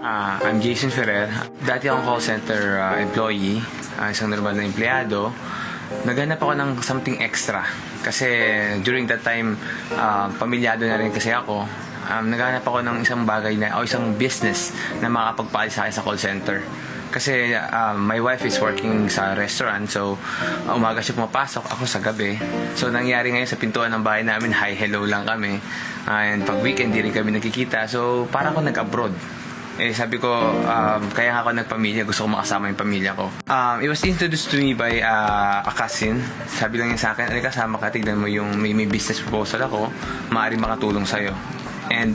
I'm Jason Ferrer. Dati akong call center employee, isang normal na empleyado. Naghanap ako ng something extra. Kasi during that time, pamilyado na rin kasi ako. Naghanap ako ng isang bagay o isang business na makapagpaalis sa akin sa call center. Kasi my wife is working sa restaurant, so umaga siya pumapasok, ako sa gabi. So nangyari ngayon sa pintuan ng bahay namin, hi, hello lang kami. And pag weekend, di rin kami nagkikita. So parang ako nag-abroad. Sabi ko, kaya ako nagpamilya, gusto ko makasama yung pamilya ko. It was introduced to me by a cousin. Sabi lang niya sa akin, alika, sama ka, tignan mo yung may business proposal ako, maaaring makatulong sa'yo. And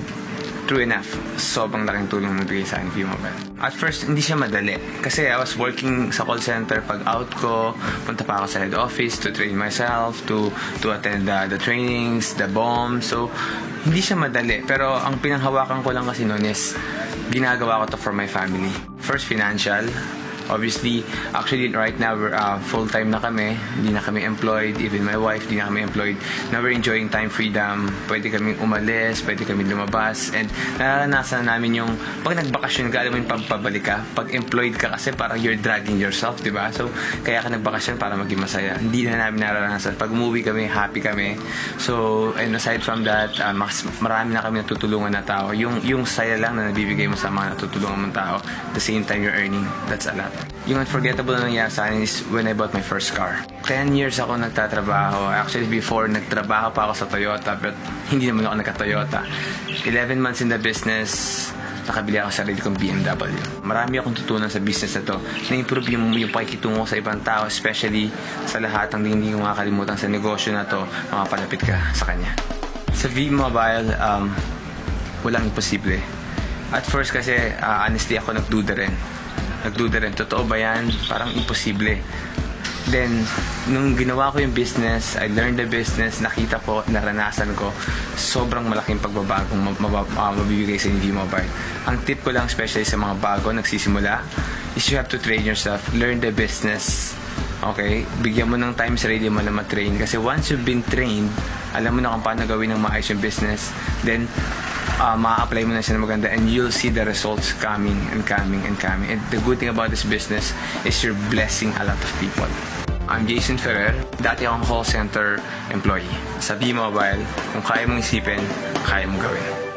true enough, sobrang laking tulong na bigay sa akin V-Mobile. At first, hindi siya madali. Kasi I was working sa call center. Pag out ko, punta pa ako sa head office to train myself, to attend the trainings, the bombs. So, hindi siya madali. Pero ang pinanghawakan ko lang kasi noon is ginagawa ko to for my family. First, financial. Obviously, actually right now we're full-time na kami. Hindi na kami employed. Even my wife, hindi na kami employed. Now we're enjoying time freedom. Pwede kaming umalis, pwede kaming lumabas. And naranasan namin yung pag nagbakasyon ka, alam mo yung pagpabalik ka. Pag employed ka kasi parang you're dragging yourself, di ba? So, kaya ka nagbakasyon para maging masaya. Hindi na namin naranasan. Pag umuwi kami, happy kami. So, and aside from that, marami na kami natutulungan na tao. Yung saya lang na nabibigay mo sa mga natutulungan mong tao. At the same time, you're earning. That's a lot. Yung unforgettable na nangyari sa akin is when I bought my first car. 10 years ako nagtatrabaho. Actually, before, nagtrabaho pa ako sa Toyota, but hindi naman ako nagka-Toyota. 11 months in the business, nakabili ako sa sarili kong BMW. Marami akong tutunan sa business na to. Na-improve yung pakikitungo sa ibang tao, especially sa lahat ng hindi ko makakalimutan sa negosyo na to, makapalapit ka sa kanya. Sa V-Mobile, walang imposible. At first kasi, honestly, ako nagduda rin. Totoo ba yan? Parang imposible. Then, nung ginawa ko yung business, I learned the business, nakita ko, naranasan ko, sobrang malaking pagbabagong mabibigay sa V-Mobile. Ang tip ko lang, especially sa mga bago, nagsisimula, is you have to train yourself, learn the business. Okay? Bigyan mo ng time sa sarili mo na matrain. Kasi once you've been trained, alam mo na kung paano gawin ng maayos yung business, then, ma-apply mo na siya na maganda and you'll see the results coming and coming and coming. And the good thing about this business is you're blessing a lot of people. I'm Jason Ferrer. Dati akong call center employee. Sa V-Mobile, kung kaya mong isipin, kaya mong gawin.